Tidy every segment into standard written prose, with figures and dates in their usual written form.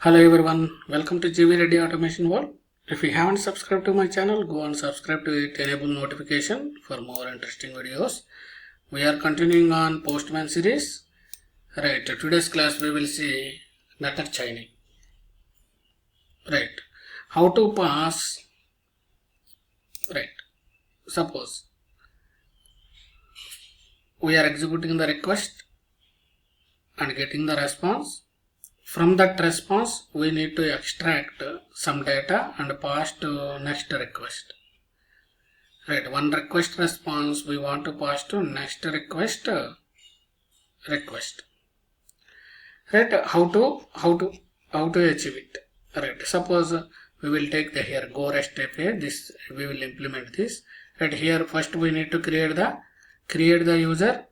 Hello everyone, welcome to GV Ready Automation World. If you haven't subscribed to my channel, go and subscribe to it, enable notification for more interesting videos. We are continuing on Postman series. Right, today's class we will see method chaining. Right, how to pass. Right, suppose we are executing the request and getting the response. From that response, we need to extract some data and pass to next request. Right, one request response we want to pass to next request. Right, how to achieve it. Right, suppose we will take the here go REST API. This we will implement this. Right, here first we need to create the user.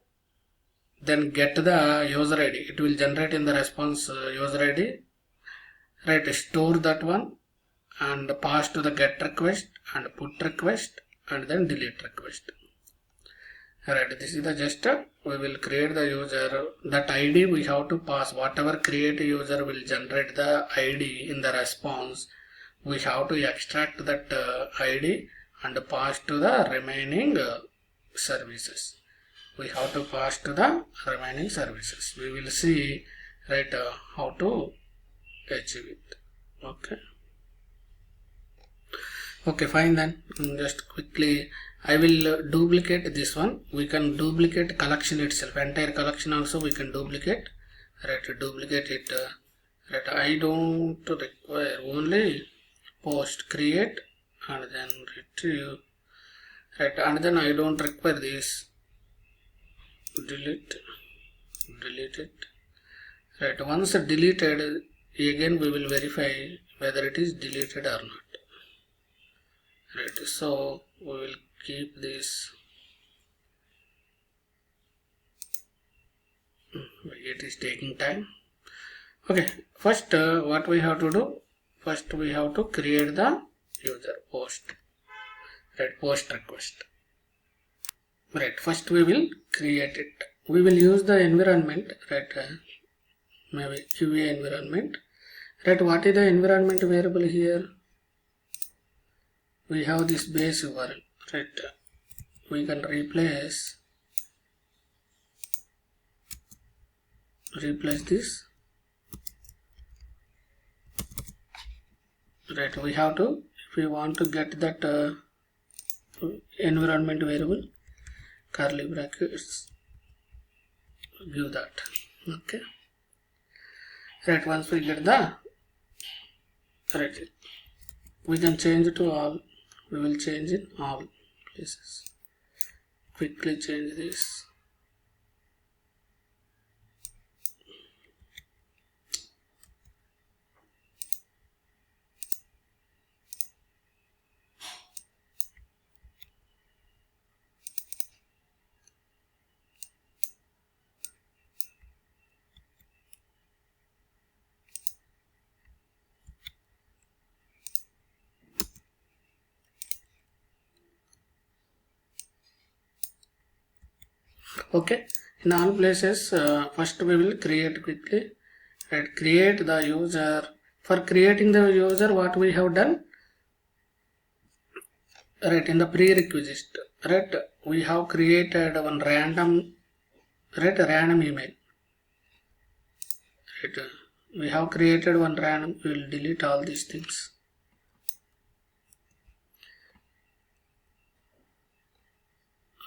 Then get the user ID. It will generate in the response user ID. Right, store that one and pass to the get request and put request and then delete request. Right, this is the gesture. We will create the user. That ID we have to pass. Whatever create user will generate the ID in the response. We have to extract that ID and pass to the remaining services. We have to pass to the remaining services. We will see right how to achieve it. Okay, fine then. Just quickly I will duplicate this one. We can duplicate collection itself, entire collection also we can duplicate. Right, duplicate it. Right, I don't require only post create and then retrieve. Right, and then I don't require this. Delete it. Right, once deleted, again we will verify whether it is deleted or not. Right, so we will keep this. It is taking time. Okay, first what we have to do? First we have to create the user post. Right, post request. Right, first we will create it. We will use the environment. Right, maybe QA environment. Right, what is the environment variable here? We have this base URL. Right, we can replace this. Right, we have to, if we want to get that environment variable, curly brackets, give that. Okay, right, once we get the right, we can change it to all. We will change in all places. Quickly change this. Okay, in all places, first we will create quickly. Right, create the user. For creating the user, what we have done? Right, in the prerequisite, right, we have created one random email. Right, we have created one random. We will delete all these things.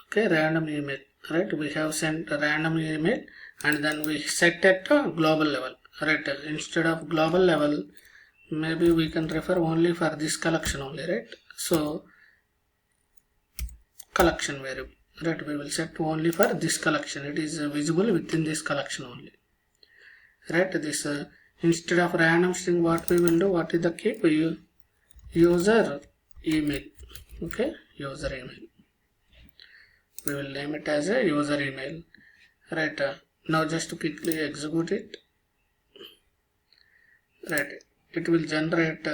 Okay, random email. Right, we have sent a random email and then we set at a global level. Right, instead of global level, maybe we can refer only for this collection only. Right, so collection variable. Right, we will set only for this collection. It is visible within this collection only. Right, this instead of random string, what we will do? What is the key? User email. Okay, user email. We will name it as a user email. Right, now just to quickly execute it. Right, it will generate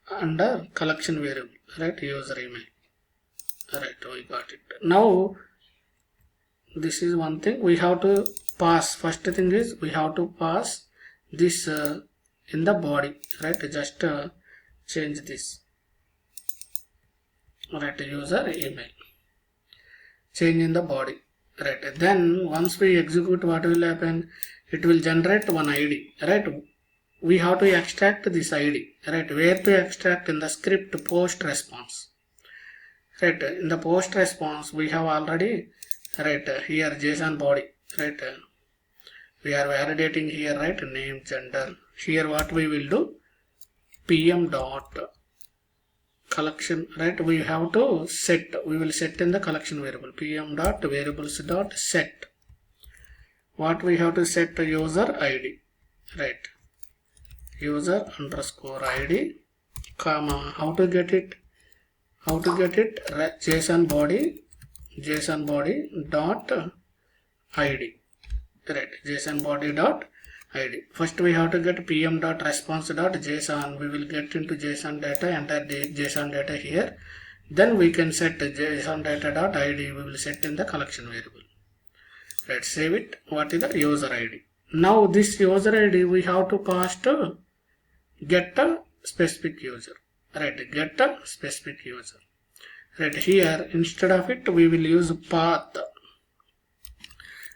under collection variable. Right, user email. Right, we got it. Now this is one thing we have to pass. First thing is we have to pass this in the body, right? Just change this, right? User email, change in the body, right? Then once we execute, what will happen? It will generate one ID, right? We have to extract this ID, right? Where to extract? In the script post response, right? In the post response we have already, right, here JSON body, right? We are validating here, right? Name, gender. Here what we will do? PM dot collection, right? We have to set, we will set in the collection variable PM dot variables dot set. What we have to set? User ID, right? User underscore ID, comma, how to get it? How to get it? JSON body dot ID, right? JSON body dot ID. First we have to get PM dot response dot JSON. We will get into JSON data, enter the JSON data here. Then we can set JSON data dot ID. We will set in the collection variable. Let's save it. What is the user ID? Now this user ID we have to pass to get a specific user, right? Get a specific user, right? Here instead of it we will use path,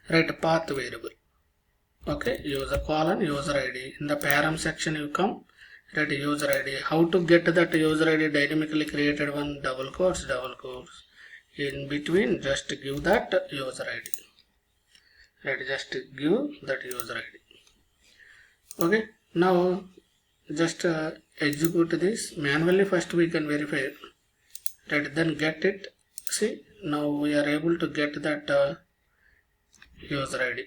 right? Path variable. Okay, user colon user ID. In the param section you come, right? User ID. How to get that user ID? Dynamically created one, double quotes. In between just give that user ID, right? Just give that user ID. Okay, now just execute this manually. First we can verify, right? Then get it. See, now we are able to get that user ID.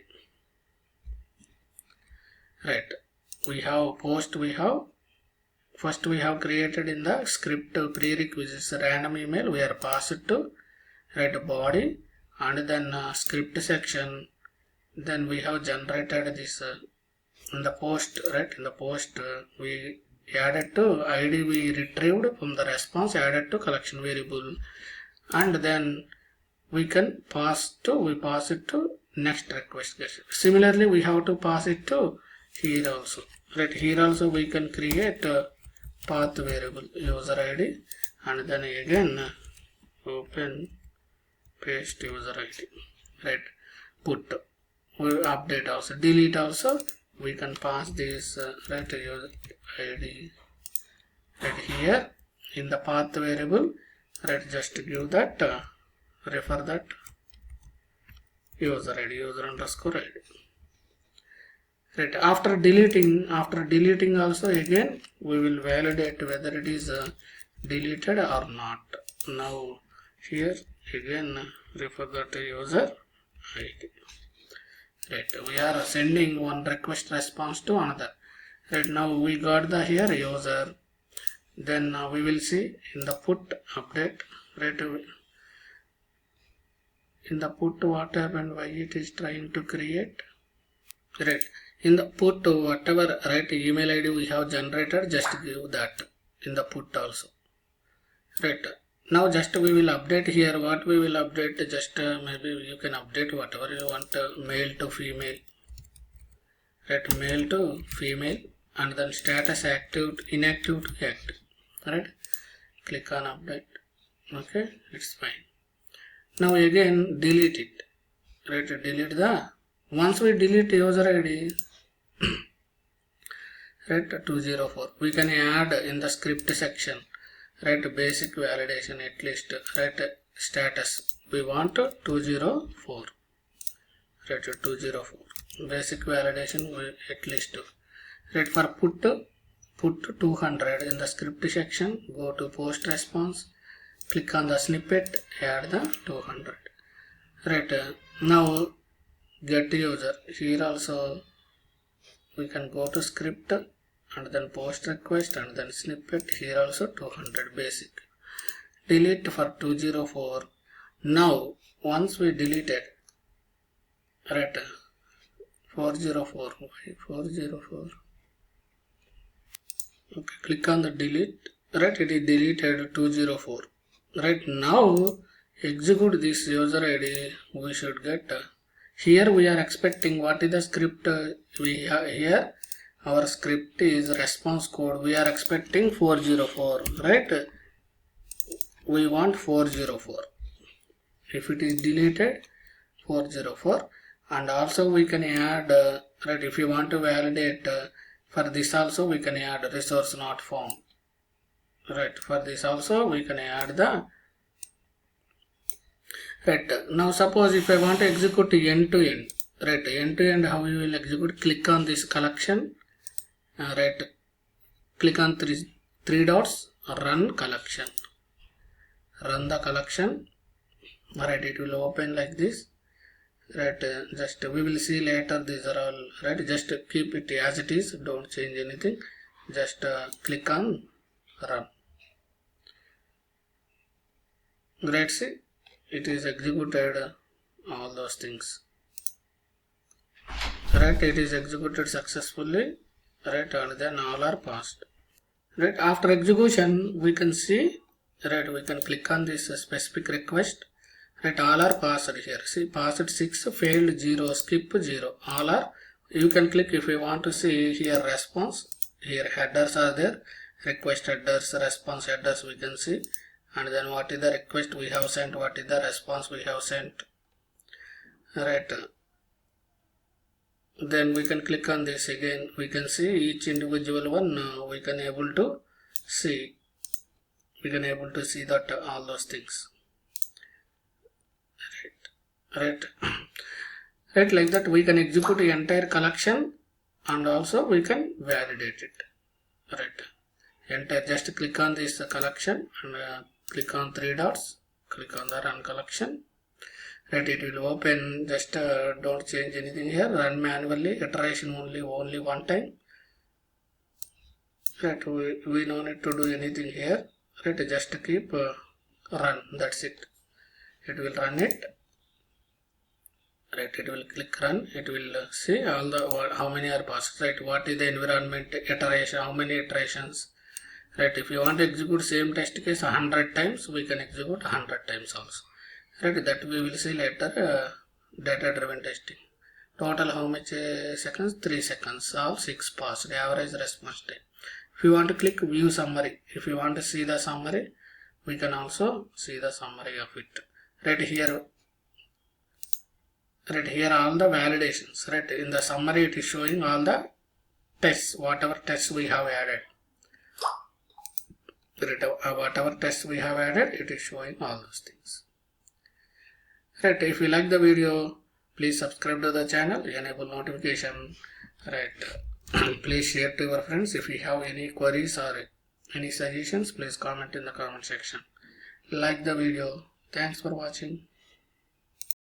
Right, we have post, we have first we have created in the script prerequisites random email, we are passed to, right, body, and then script section. Then we have generated this in the post, right? In the post we added to ID, we retrieved from the response, added to collection variable, and then we can pass it to next request. Similarly we have to pass it to here also, right? Here also we can create a path variable user ID, and then again open paste user ID, right? Put, we update also, delete also we can pass this, right? User ID, right? Here in the path variable, right? Just give that refer that user ID, user underscore ID. Right, after deleting also again we will validate whether it is deleted or not. Now here again refer that user ID. Right, we are sending one request response to another. Right, now we got the here user. Then we will see in the put update, right? In the put what happened, why it is trying to create, right? In the put whatever, right, email ID we have generated, just give that in the put also, right? Now just we will update here. What we will update? Just maybe you can update whatever you want, male to female, right? Male to female, and then status active, inactive to active, right? Click on update. Okay, it's fine. Now again delete it, right? Delete the, once we delete user ID, right, 204, we can add in the script section, right? Basic validation at least, right? Status we want 204, right? 204 basic validation at least, right? For put 200 in the script section, go to post response, click on the snippet, add the 200, right? Now get user, here also we can go to script and then post request and then snippet, here also 200 basic. Delete for 204. Now once we deleted, right, 404, 404, okay, click on the delete, right? It is deleted 204, right? Now execute this user ID, we should get here we are expecting what is the script we have here, our script is response code. We are expecting 404, right? We want 404. If it is deleted, 404. And also we can add, right, if you want to validate for this also we can add resource not found. Right, for this also we can add the, right. Now suppose if I want to execute end to end, right, end to end, how you will execute? Click on this collection, right, click on three dots, run collection, run the collection, right, it will open like this, right. Just we will see later, these are all, right, just keep it as it is, don't change anything, just click on run. Great, see, it is executed, all those things, right, it is executed successfully, right, and then all are passed, right. After execution we can see, right, we can click on this specific request, right, all are passed here, see, passed 6, failed 0, skip 0, all are, you can click if you want to see here response, here headers are there, request headers, response headers we can see, and then what is the request we have sent, what is the response we have sent, right. Then we can click on this again, we can see each individual one, we can able to see, that all those things, right. Right, like that we can execute the entire collection and also we can validate it, right. Entire, just click on this collection and click on three dots, click on the run collection, right, it will open, just don't change anything here, run manually, iteration only one time, right, we no need to do anything here, right, just keep run, that's it, it will run it, right, it will click run, it will see all the, how many are passed, right, what is the environment iteration, how many iterations, right. If you want to execute same test case 100 times, we can execute 100 times also, right, that we will see later, data driven testing. Total how much seconds? 3 seconds, all 6 passed, average response time. If you want to click view summary, if you want to see the summary, we can also see the summary of it, right here, right, here all the validations, right, in the summary it is showing all the tests, whatever tests we have added, right, whatever tests we have added, it is showing all those things, right. If you like the video, please subscribe to the channel, enable notification, right. Please share to your friends. If you have any queries or any suggestions, please comment in the comment section. Like the video. Thanks for watching.